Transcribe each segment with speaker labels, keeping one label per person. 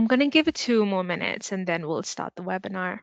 Speaker 1: going to give it 2 more minutes and then we'll start the webinar.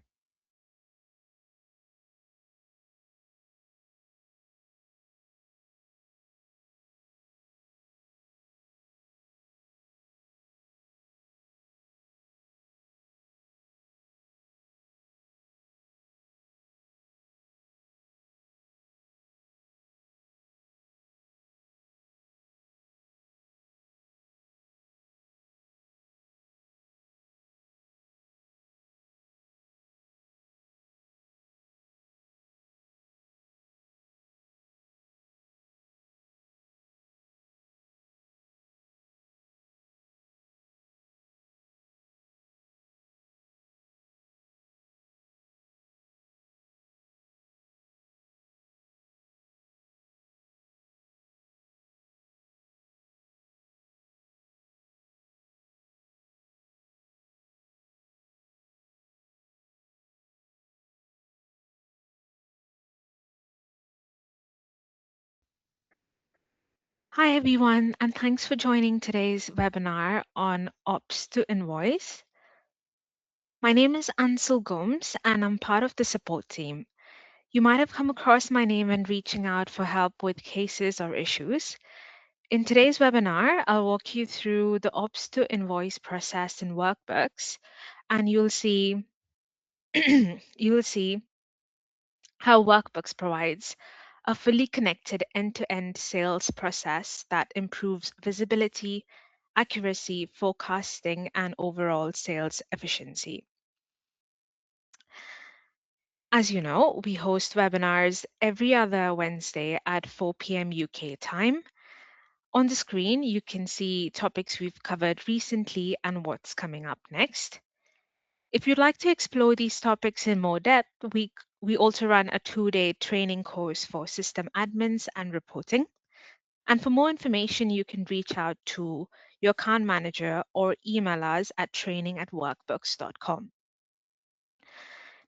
Speaker 1: Hi, everyone, and thanks for joining today's webinar on Ops to Invoice. My name is Ansel Gomes, and I'm part of the support team. You might have come across my name when reaching out for help with cases or issues. In today's webinar, I'll walk you through the Ops to Invoice process in Workbooks, and you'll see you'll see how Workbooks provides a fully connected end-to-end sales process that improves visibility, accuracy, forecasting, and overall sales efficiency. As you know, we host webinars every other Wednesday at 4 p.m. UK time. On the screen, you can see topics we've covered recently and what's coming up next. If you'd like to explore these topics in more depth, we also run a 2-day training course for system admins and reporting. And for more information, you can reach out to your account manager or email us at training@workbooks.com.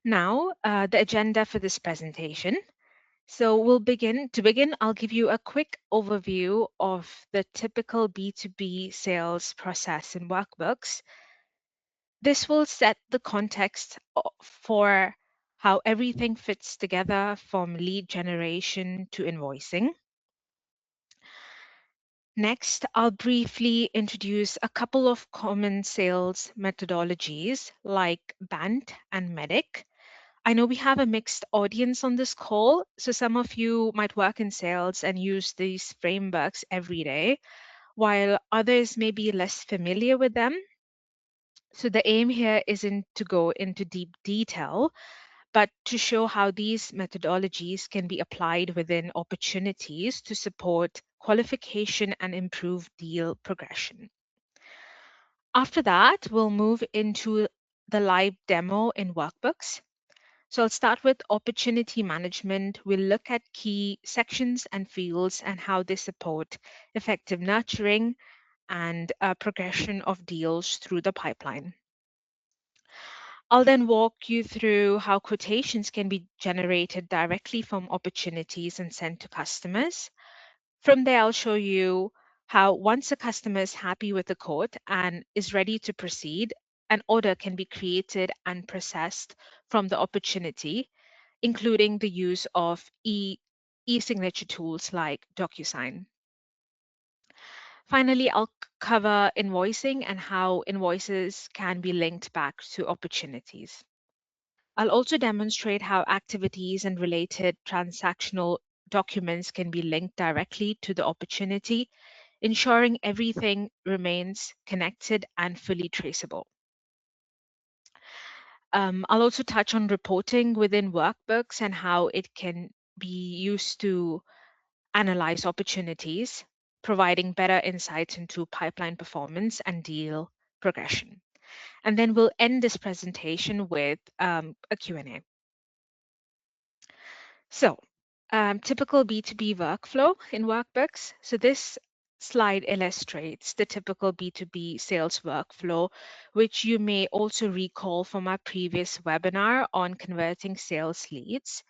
Speaker 1: Now, the agenda for this presentation. So to begin, I'll give you a quick overview of the typical B2B sales process in Workbooks. This will set the context for how everything fits together from lead generation to invoicing. Next, I'll briefly introduce a couple of common sales methodologies like BANT and MEDIC. I know we have a mixed audience on this call, so some of you might work in sales and use these frameworks every day, while others may be less familiar with them. So the aim here isn't to go into deep detail, but to show how these methodologies can be applied within opportunities to support qualification and improve deal progression. After that, we'll move into the live demo in Workbooks. So I'll start with opportunity management. We'll look at key sections and fields and how they support effective nurturing and progression of deals through the pipeline. I'll then walk you through how quotations can be generated directly from opportunities and sent to customers. From there, I'll show you how once a customer is happy with the quote and is ready to proceed, an order can be created and processed from the opportunity, including the use of e-signature tools like DocuSign. Finally, I'll cover invoicing and how invoices can be linked back to opportunities. I'll also demonstrate how activities and related transactional documents can be linked directly to the opportunity, ensuring everything remains connected and fully traceable. I'll also touch on reporting within Workbooks and how it can be used to analyze opportunities, providing better insights into pipeline performance and deal progression. And then we'll end this presentation with a Q&A. So, typical B2B workflow in Workbooks. So this slide illustrates the typical B2B sales workflow, which you may also recall from our previous webinar on converting sales leads.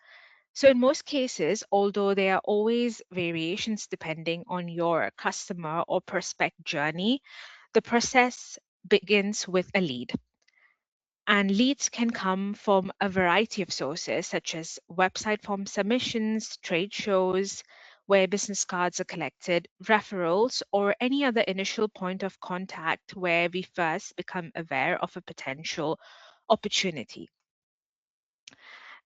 Speaker 1: So in most cases, although there are always variations depending on your customer or prospect journey, the process begins with a lead. And leads can come from a variety of sources, such as website form submissions, trade shows, where business cards are collected, referrals, or any other initial point of contact where we first become aware of a potential opportunity.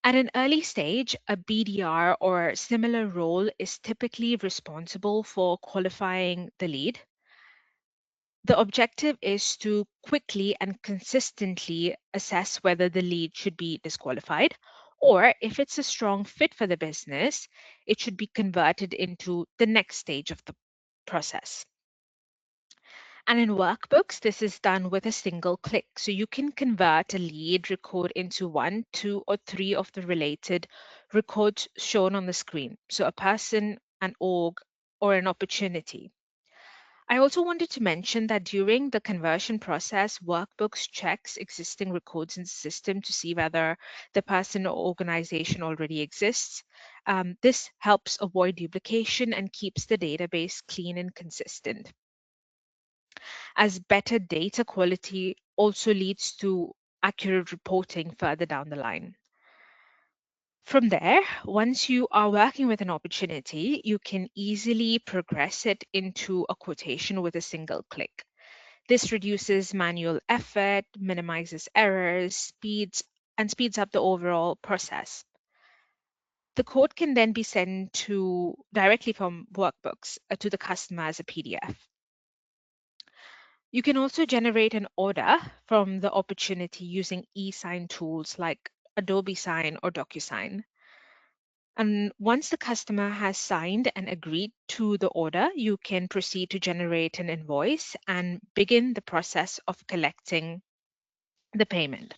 Speaker 1: At an early stage, a BDR or similar role is typically responsible for qualifying the lead. The objective is to quickly and consistently assess whether the lead should be disqualified, or if it's a strong fit for the business, it should be converted into the next stage of the process. And in workbooks, this is done with a single click. So you can convert a lead record into one, two, or three of the related records shown on the screen. So a person, an org, or an opportunity. I also wanted to mention that during the conversion process, Workbooks checks existing records in the system to see whether the person or organization already exists. This helps avoid duplication and keeps the database clean and consistent, as better data quality also leads to accurate reporting further down the line. From there, once you are working with an opportunity, you can easily progress it into a quotation with a single click. This reduces manual effort, minimizes errors, speeds up the overall process. The quote can then be sent directly from Workbooks to the customer as a PDF. You can also generate an order from the opportunity using e-sign tools like Adobe Sign or DocuSign. And once the customer has signed and agreed to the order, you can proceed to generate an invoice and begin the process of collecting the payment.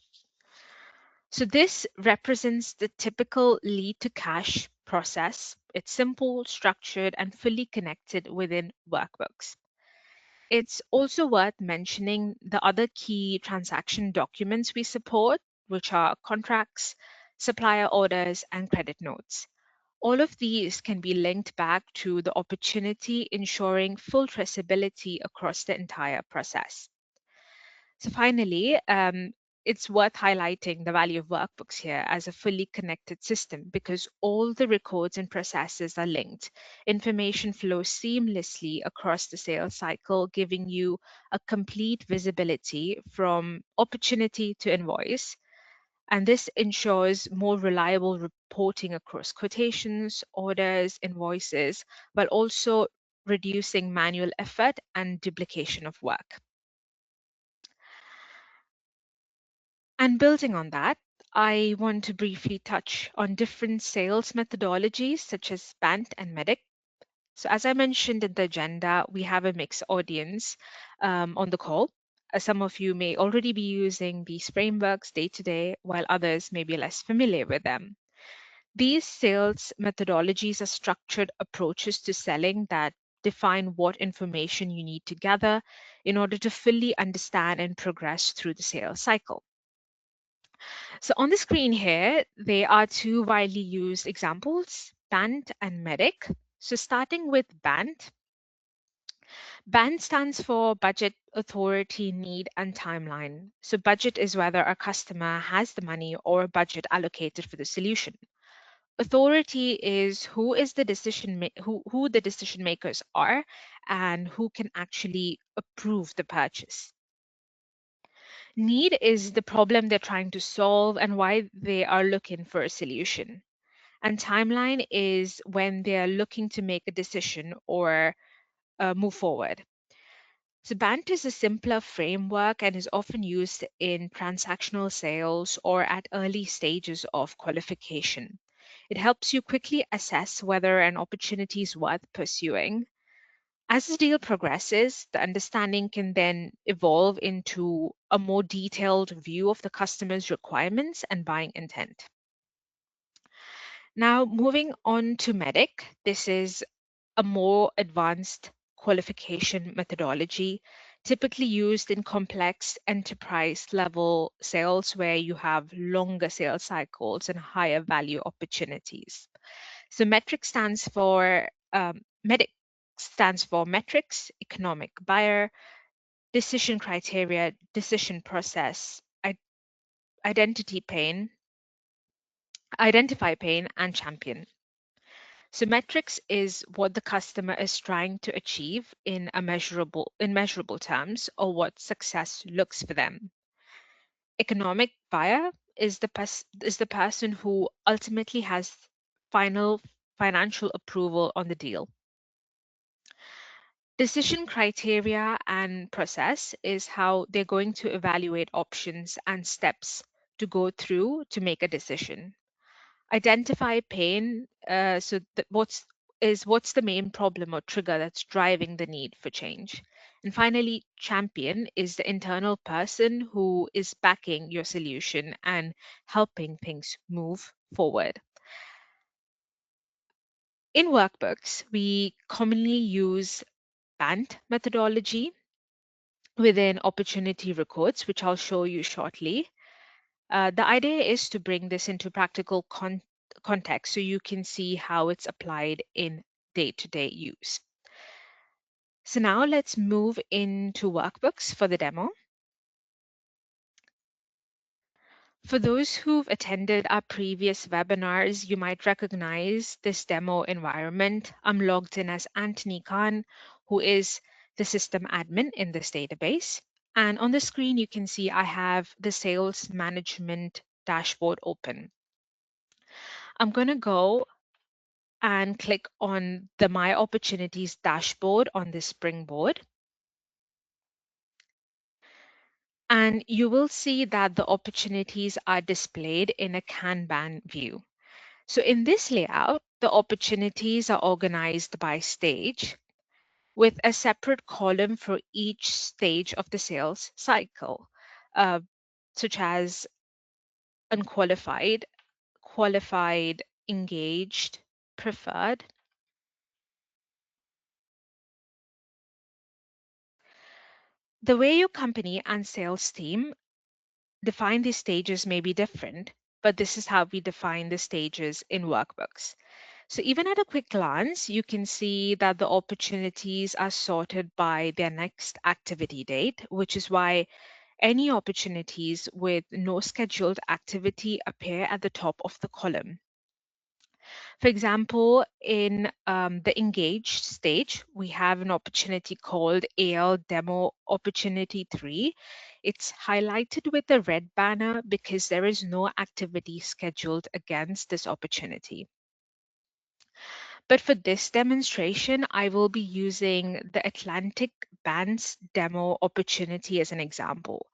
Speaker 1: So this represents the typical lead to cash process. It's simple, structured, and fully connected within Workbooks. It's also worth mentioning the other key transaction documents we support, which are contracts, supplier orders, and credit notes. All of these can be linked back to the opportunity, ensuring full traceability across the entire process. So finally, it's worth highlighting the value of workbooks here as a fully connected system because all the records and processes are linked. Information flows seamlessly across the sales cycle, giving you a complete visibility from opportunity to invoice. And this ensures more reliable reporting across quotations, orders, invoices, while also reducing manual effort and duplication of work. And building on that, I want to briefly touch on different sales methodologies such as BANT and MEDIC. So as I mentioned in the agenda, we have a mixed audience on the call. Some of you may already be using these frameworks day to day, while others may be less familiar with them. These sales methodologies are structured approaches to selling that define what information you need to gather in order to fully understand and progress through the sales cycle. So on the screen here, there are two widely used examples, BANT and MEDIC. So starting with BANT, BANT stands for Budget, Authority, Need, and Timeline. So budget is whether a customer has the money or a budget allocated for the solution. Authority is who the decision makers are and who can actually approve the purchase. Need is the problem they're trying to solve and why they are looking for a solution. And timeline is when they're looking to make a decision or move forward. So BANT is a simpler framework and is often used in transactional sales or at early stages of qualification. It helps you quickly assess whether an opportunity is worth pursuing. As the deal progresses, the understanding can then evolve into a more detailed view of the customer's requirements and buying intent. Now, moving on to MEDIC, this is a more advanced qualification methodology, typically used in complex enterprise level sales where you have longer sales cycles and higher value opportunities. So MEDIC stands for metrics, economic buyer, decision criteria, decision process, identity pain, identify pain, and champion. So metrics is what the customer is trying to achieve in measurable terms, or what success looks for them. Economic buyer is is the person who ultimately has final financial approval on the deal. Decision criteria and process is how they're going to evaluate options and steps to go through to make a decision. Identify pain. What's the main problem or trigger that's driving the need for change? And finally, champion is the internal person who is backing your solution and helping things move forward. In workbooks, we commonly use BANT methodology within opportunity records, which I'll show you shortly. The idea is to bring this into practical context so you can see how it's applied in day-to-day use. So now let's move into workbooks for the demo. For those who've attended our previous webinars, you might recognize this demo environment. I'm logged in as Anthony Khan, who is the system admin in this database. And on the screen, you can see I have the sales management dashboard open. I'm going to go and click on the My Opportunities dashboard on this springboard. And you will see that the opportunities are displayed in a Kanban view. So in this layout, the opportunities are organized by stage with a separate column for each stage of the sales cycle, uh, such as unqualified, qualified, engaged, preferred. The way your company and sales team define these stages may be different, but this is how we define the stages in workbooks. So even at a quick glance, you can see that the opportunities are sorted by their next activity date, which is why any opportunities with no scheduled activity appear at the top of the column. For example, in the engaged stage, we have an opportunity called AL Demo Opportunity 3. It's highlighted with a red banner because there is no activity scheduled against this opportunity. But for this demonstration, I will be using the Atlantic Bands demo opportunity as an example.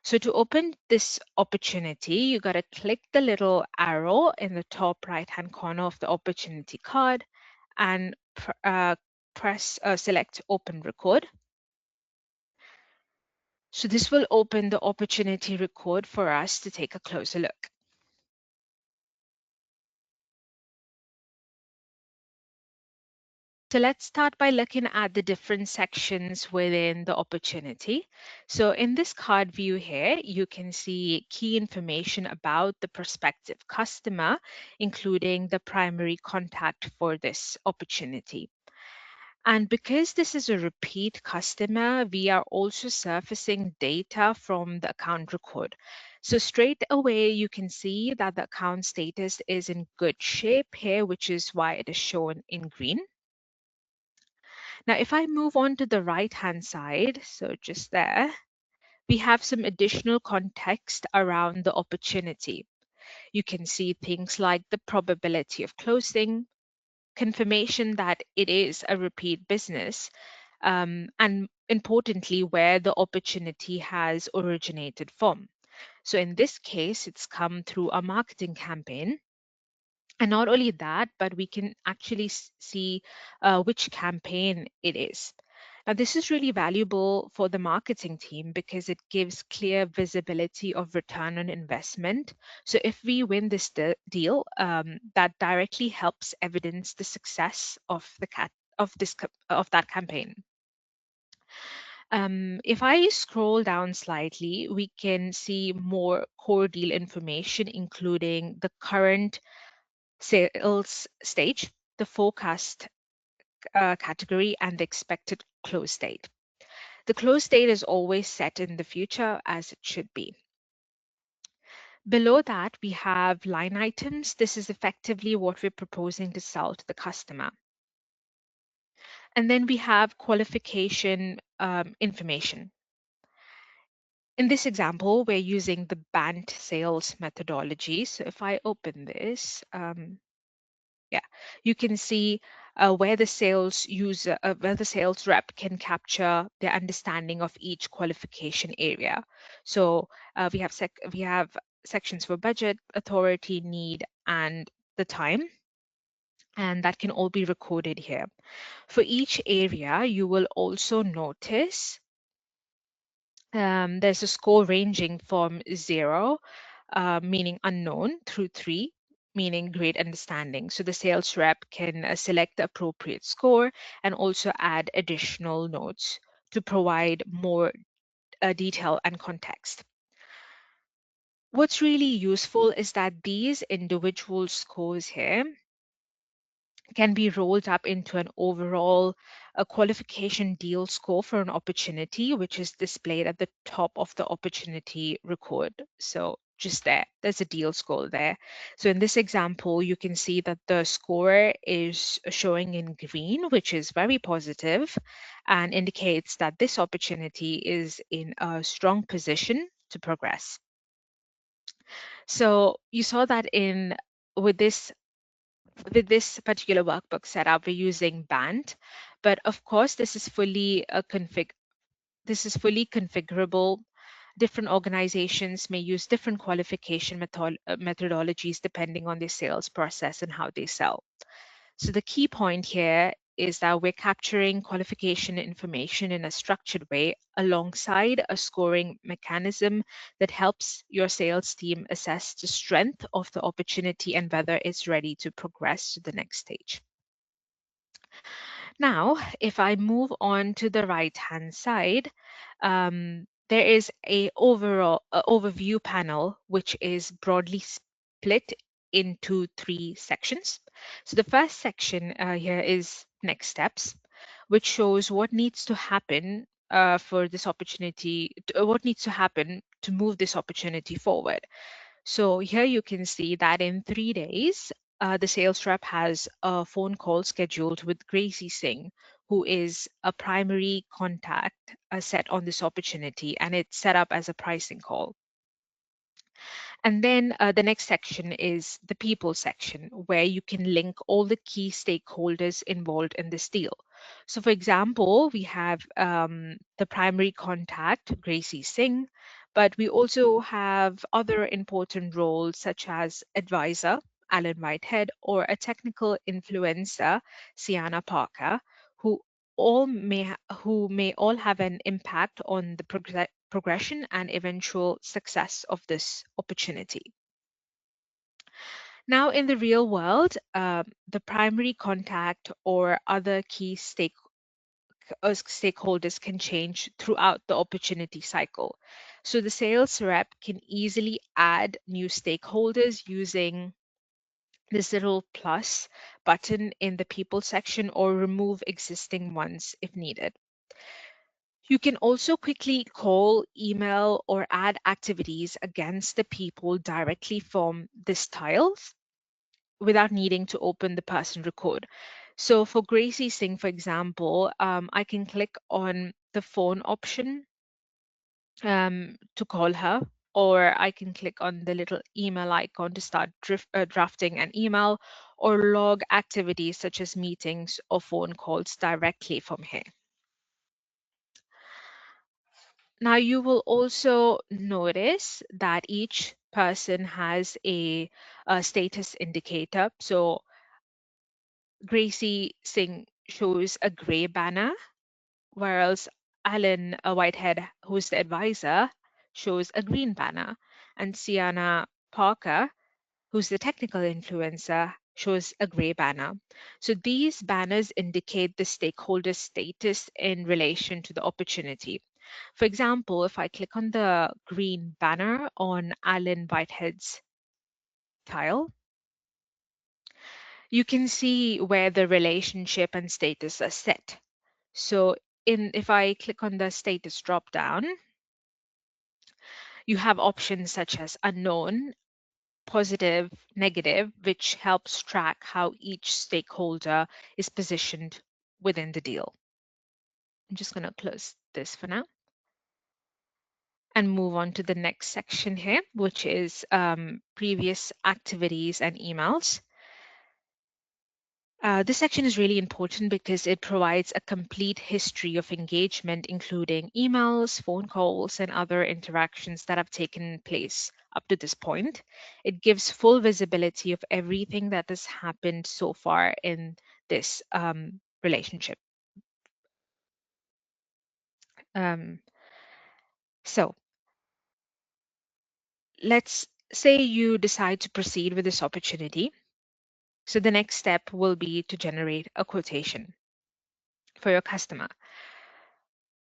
Speaker 1: So to open this opportunity, you got to click the little arrow in the top right-hand corner of the opportunity card and select Open Record. So this will open the opportunity record for us to take a closer look. So let's start by looking at the different sections within the opportunity. So in this card view here, you can see key information about the prospective customer, including the primary contact for this opportunity. And because this is a repeat customer, we are also surfacing data from the account record. So straight away, you can see that the account status is in good shape here, which is why it is shown in green. Now, if I move on to the right-hand side, so just there, we have some additional context around the opportunity. You can see things like the probability of closing, confirmation that it is a repeat business, and importantly, where the opportunity has originated from. So in this case, it's come through a marketing campaign. And not only that, but we can actually see which campaign it is. Now, this is really valuable for the marketing team because it gives clear visibility of return on investment. So if we win this deal, that directly helps evidence the success of of that campaign. If I scroll down slightly, we can see more core deal information, including the current sales stage, the forecast category, and the expected close date. The close date is always set in the future as it should be. Below that, we have line items. This is effectively what we're proposing to sell to the customer. And then we have qualification information. In this example, we're using the BANT sales methodology. So if I open this, yeah, you can see where the sales user, where the sales rep can capture their understanding of each qualification area. So we have sections for budget, authority, need, and the time, and that can all be recorded here. For each area, you will also notice there's a score ranging from 0, meaning unknown, through 3, meaning great understanding. So the sales rep can select the appropriate score and also add additional notes to provide more detail and context. What's really useful is that these individual scores here can be rolled up into an overall qualification deal score for an opportunity, which is displayed at the top of the opportunity record. So just there's a deal score there. So in this example, you can see that the score is showing in green, which is very positive and indicates that this opportunity is in a strong position to progress. So you saw that with this particular workbook setup, we're using Band, but of course, this is fully configurable. Different organizations may use different qualification methodologies depending on their sales process and how they sell. So the key point here is that we're capturing qualification information in a structured way alongside a scoring mechanism that helps your sales team assess the strength of the opportunity and whether it's ready to progress to the next stage. Now, if I move on to the right-hand side, there is a overview panel, which is broadly split into 3 sections. So the first section here is next steps, which shows what needs to happen for this opportunity, what needs to happen to move this opportunity forward. So here you can see that in 3 days, the sales rep has a phone call scheduled with Gracie Singh, who is a primary contact set on this opportunity, and it's set up as a pricing call. And then the next section is the people section, where you can link all the key stakeholders involved in this deal. So for example, we have the primary contact, Gracie Singh, but we also have other important roles such as advisor, Alan Whitehead, or a technical influencer, Sienna Parker, who who may all have an impact on the progression and eventual success of this opportunity. Now, in the real world, the primary contact or other key stakeholders can change throughout the opportunity cycle. So the sales rep can easily add new stakeholders using this little plus button in the people section or remove existing ones if needed. You can also quickly call, email, or add activities against the people directly from this tiles without needing to open the person record. So for Gracie Singh, for example, I can click on the phone option to call her, or I can click on the little email icon to start drafting an email or log activities such as meetings or phone calls directly from here. Now you will also notice that each person has a status indicator. So Gracie Singh shows a gray banner, whereas Alan Whitehead, who's the advisor, shows a green banner, and Sienna Parker, who's the technical influencer, shows a gray banner. So these banners indicate the stakeholder status in relation to the opportunity. For example, if I click on the green banner on Alan Whitehead's tile, you can see where the relationship and status are set. So if I click on the status drop down, you have options such as unknown, positive, negative, which helps track how each stakeholder is positioned within the deal. I'm just going to close this for now and move on to the next section here, which is previous activities and emails. This section is really important because it provides a complete history of engagement, including emails, phone calls, and other interactions that have taken place up to this point. It gives full visibility of everything that has happened so far in this relationship. So let's say you decide to proceed with this opportunity. So the next step will be to generate a quotation for your customer.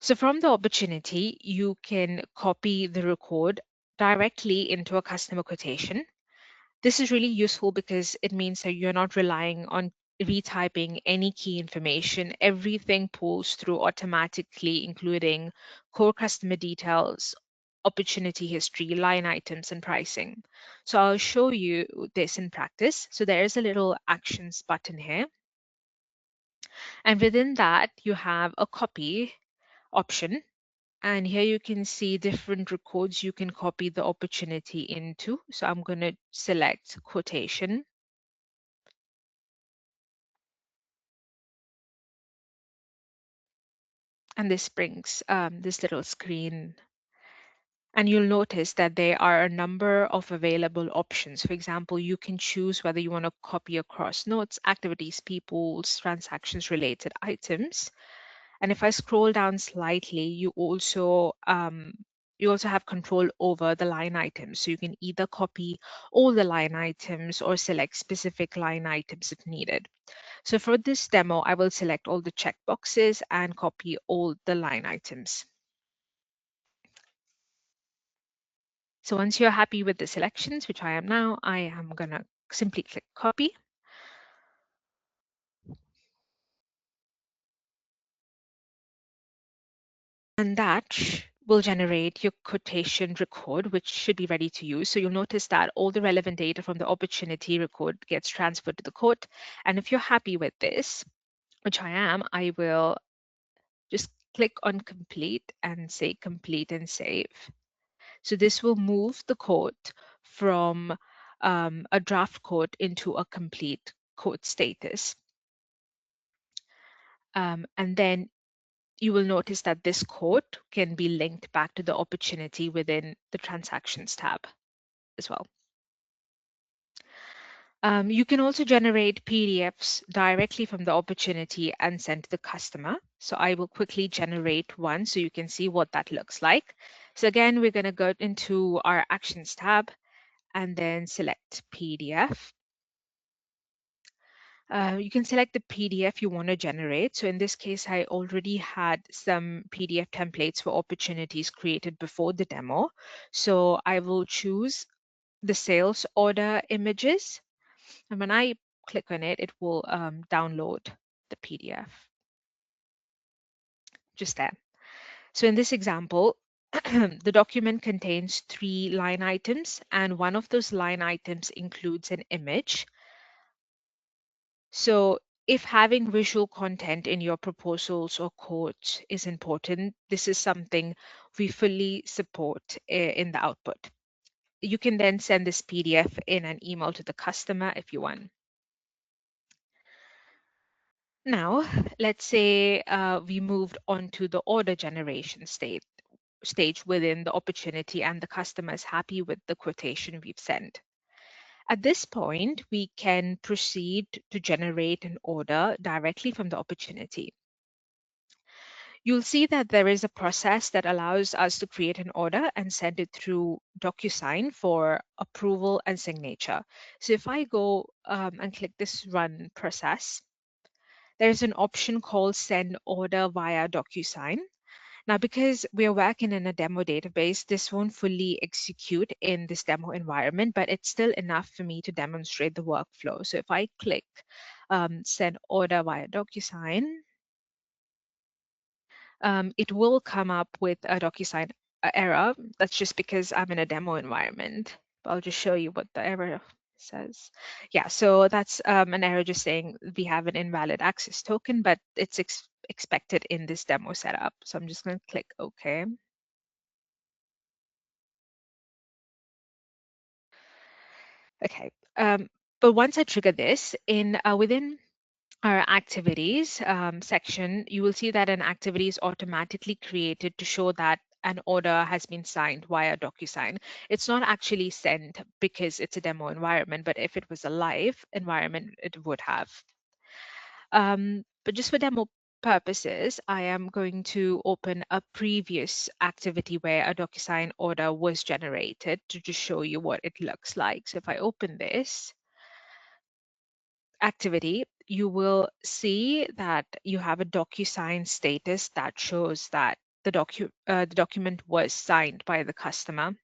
Speaker 1: So from the opportunity, you can copy the record directly into a customer quotation. This is really useful because it means that you're not relying on retyping any key information. Everything pulls through automatically, including core customer details, opportunity history, line items, and pricing. So I'll show you this in practice. So there is a little actions button here. And within that, you have a copy option. And here you can see different records you can copy the opportunity into. So I'm going to select quotation. And this brings this little screen. And you'll notice that there are a number of available options. For example, you can choose whether you want to copy across notes, activities, people's, transactions related items. And if I scroll down slightly, you also have control over the line items. So you can either copy all the line items or select specific line items if needed. So for this demo, I will select all the checkboxes and copy all the line items. So once you're happy with the selections, which I am now, I am going to simply click copy. And that will generate your quotation record, which should be ready to use. So you'll notice that all the relevant data from the opportunity record gets transferred to the quote. And if you're happy with this, which I am, I will just click on complete and say complete and save. So this will move the quote from a draft quote into a complete quote status. And then you will notice that this quote can be linked back to the opportunity within the transactions tab as well. You can also generate PDFs directly from the opportunity and send to the customer. So I will quickly generate one so you can see what that looks like. So again, we're going to go into our Actions tab and then select PDF. You can select the PDF you want to generate. So in this case, I already had some PDF templates for opportunities created before the demo. So I will choose the sales order images. And when I click on it, it will download the PDF just there. So in this example, the document contains 3 line items, and one of those line items includes an image. So if having visual content in your proposals or quotes is important, this is something we fully support in the output. You can then send this PDF in an email to the customer if you want. Now, let's say we moved on to the order generation stage within the opportunity and the customer is happy with the quotation we've sent. At this point, we can proceed to generate an order directly from the opportunity. You'll see that there is a process that allows us to create an order and send it through DocuSign for approval and signature. So if I go and click this run process, there's an option called send order via DocuSign. Now, because we are working in a demo database, this won't fully execute in this demo environment, but it's still enough for me to demonstrate the workflow. So if I click send order via DocuSign, it will come up with a DocuSign error. That's just because I'm in a demo environment. I'll just show you what the error says. Yeah, so that's an error just saying we have an invalid access token, but it's expected in this demo setup. So I'm just going to click OK. Okay, but once I trigger this within our activities section, you will see that an activity is automatically created to show that an order has been signed via DocuSign. It's not actually sent because it's a demo environment, but if it was a live environment, it would have. But just for demo purposes, I am going to open a previous activity where a DocuSign order was generated to just show you what it looks like. So if I open this activity, you will see that you have a DocuSign status that shows that the document was signed by the customer.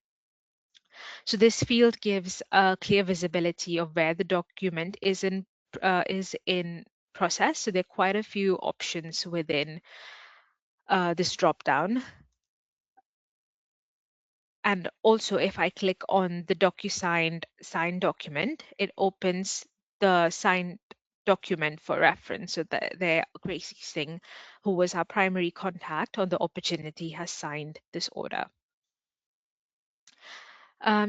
Speaker 1: So this field gives a clear visibility of where the document is in process. So there are quite a few options within this dropdown. And also, if I click on the DocuSign signed document, it opens the signed document for reference. So that there, Gracie Singh, who was our primary contact on the opportunity, has signed this order.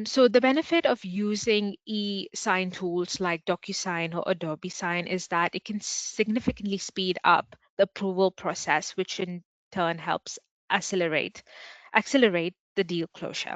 Speaker 1: So the benefit of using e-sign tools like DocuSign or Adobe Sign is that it can significantly speed up the approval process, which in turn helps accelerate the deal closure.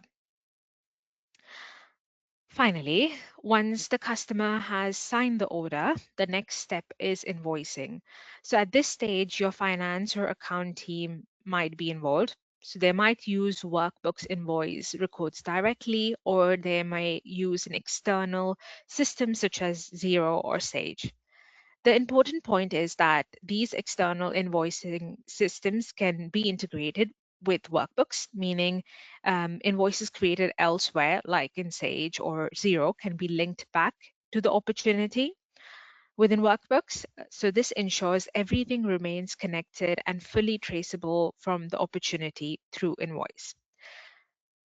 Speaker 1: Finally, once the customer has signed the order, the next step is invoicing. So at this stage, your finance or account team might be involved. So they might use Workbooks invoice records directly, or they might use an external system such as Xero or Sage. The important point is that these external invoicing systems can be integrated with workbooks, meaning invoices created elsewhere, like in Sage or Xero, can be linked back to the opportunity within workbooks. So this ensures everything remains connected and fully traceable from the opportunity through invoice.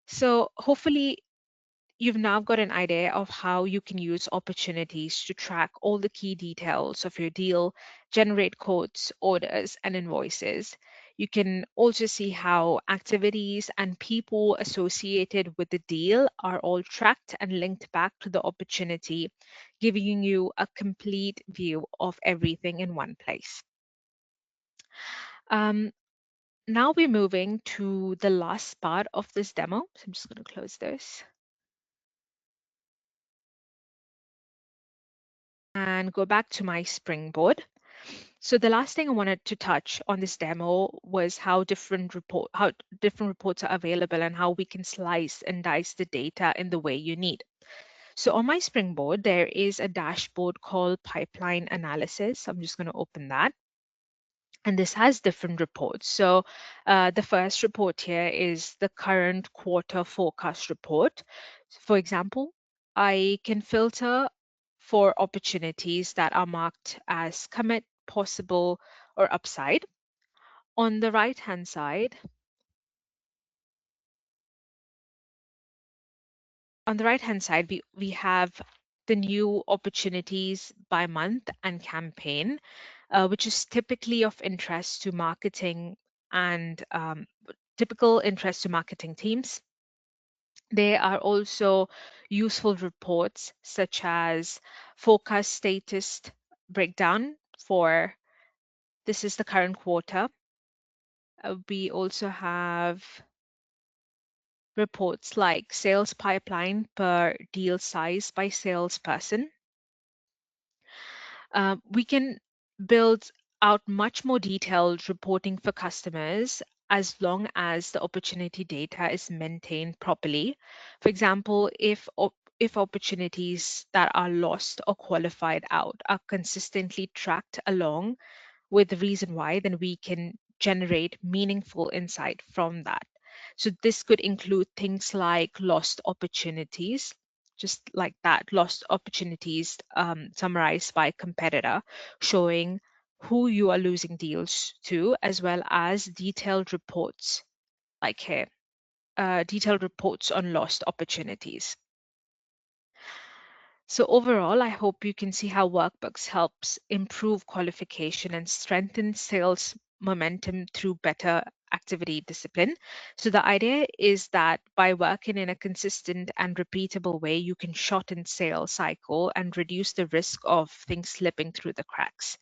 Speaker 1: So hopefully you've now got an idea of how you can use opportunities to track all the key details of your deal, generate quotes, orders, and invoices. You can also see how activities and people associated with the deal are all tracked and linked back to the opportunity, giving you a complete view of everything in one place. Um, Now we're moving to the last part of this demo. So I'm just going to close this and go back to my Springboard. So the last thing I wanted to touch on this demo was how different reports are available and how we can slice and dice the data in the way you need. So on my Springboard, there is a dashboard called Pipeline Analysis. I'm just going to open that. And this has different reports. So the first report here is the current quarter forecast report. For example, I can filter for opportunities that are marked as commit, possible, or upside. On the right-hand side, we have the new opportunities by month and campaign, which is typically of interest to marketing and typical interest to marketing teams. There are also useful reports such as forecast status breakdown for this is the current quarter. We also have reports like sales pipeline per deal size by salesperson. We can build out much more detailed reporting for customers as long as the opportunity data is maintained properly. For example, if opportunities that are lost or qualified out are consistently tracked along with the reason why, then we can generate meaningful insight from that. So this could include things like lost opportunities, just like that, lost opportunities summarized by competitor, showing who you are losing deals to, as well as detailed reports, like here, detailed reports on lost opportunities. So overall, I hope you can see how Workbooks helps improve qualification and strengthen sales momentum through better activity discipline. So the idea is that by working in a consistent and repeatable way, you can shorten sales cycle and reduce the risk of things slipping through the cracks.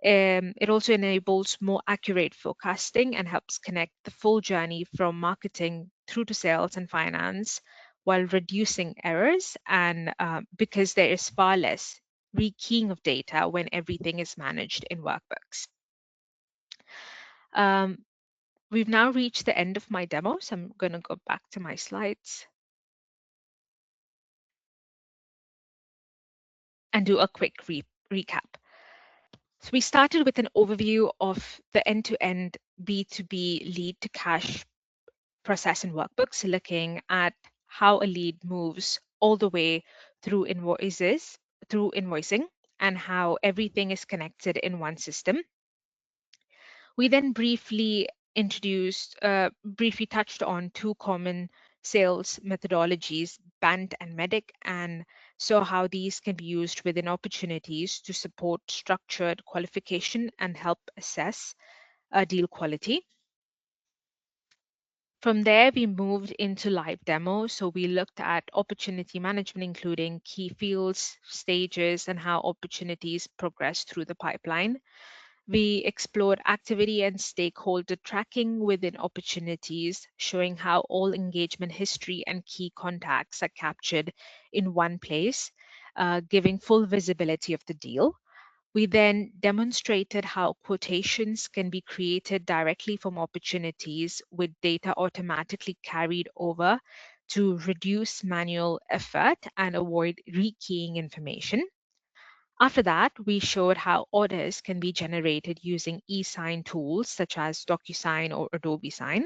Speaker 1: It also enables more accurate forecasting and helps connect the full journey from marketing through to sales and finance while reducing errors, and because there is far less rekeying of data when everything is managed in workbooks. Um, we've now reached the end of my demo, so I'm going to go back to my slides and do a quick recap. So we started with an overview of the end-to-end B2B lead to cash process in workbooks, looking at how a lead moves all the way through invoicing, and how everything is connected in one system. We then briefly touched on two common sales methodologies, BANT and MEDIC, and saw how these can be used within opportunities to support structured qualification and help assess deal quality. From there, we moved into live demo. So we looked at opportunity management, including key fields, stages, and how opportunities progress through the pipeline. We explored activity and stakeholder tracking within opportunities, showing how all engagement history and key contacts are captured in one place, giving full visibility of the deal. We then demonstrated how quotations can be created directly from opportunities with data automatically carried over to reduce manual effort and avoid rekeying information. After that, we showed how orders can be generated using e-sign tools such as DocuSign or Adobe Sign,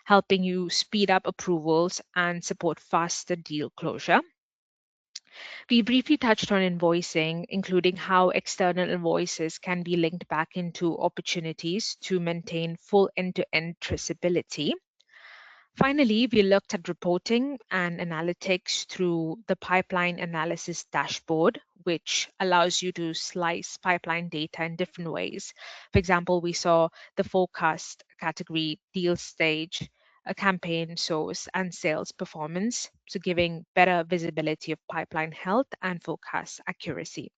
Speaker 1: helping you speed up approvals and support faster deal closure. We briefly touched on invoicing, including how external invoices can be linked back into opportunities to maintain full end-to-end traceability. Finally, we looked at reporting and analytics through the pipeline analysis dashboard, which allows you to slice pipeline data in different ways. For example, we saw the forecast category, deal stage, a campaign source, and sales performance, so giving better visibility of pipeline health and forecast accuracy.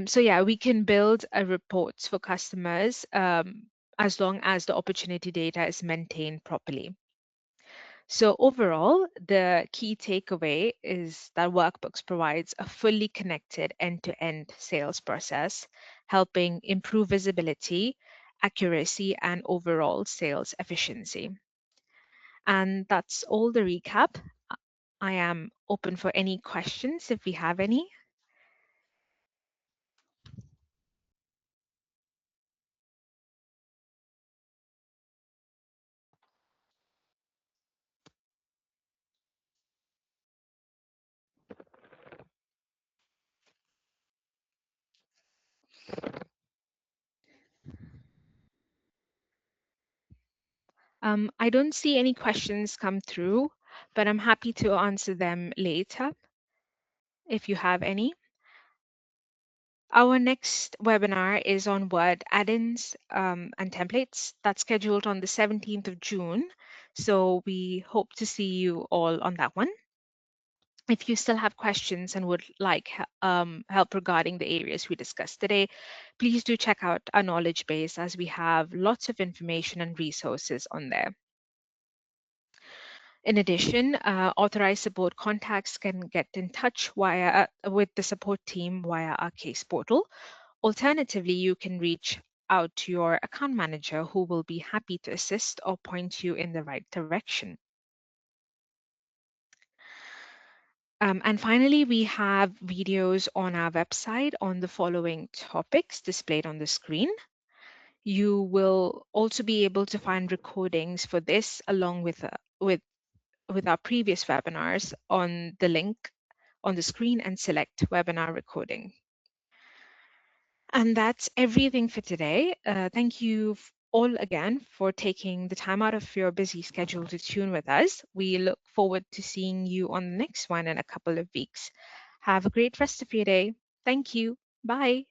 Speaker 1: So yeah, we can build reports for customers as long as the opportunity data is maintained properly. So overall, the key takeaway is that Workbooks provides a fully connected end-to-end sales process, helping improve visibility, accuracy, and overall sales efficiency. And that's all the recap. I am open for any questions if we have any. I don't see any questions come through, but I'm happy to answer them later if you have any. Our next webinar is on Word add-ins and templates. That's scheduled on the 17th of June. So we hope to see you all on that one. If you still have questions and would like help regarding the areas we discussed today, please do check out our knowledge base, as we have lots of information and resources on there. In addition, authorized support contacts can get in touch with the support team via our case portal. Alternatively, you can reach out to your account manager, who will be happy to assist or point you in the right direction. And finally, we have videos on our website on the following topics displayed on the screen. You will also be able to find recordings for this, along with our previous webinars, on the link on the screen, and select webinar recording. And that's everything for today. Thank you all again for taking the time out of your busy schedule to tune with us. We look forward to seeing you on the next one in a couple of weeks. Have a great rest of your day. Thank you. Bye.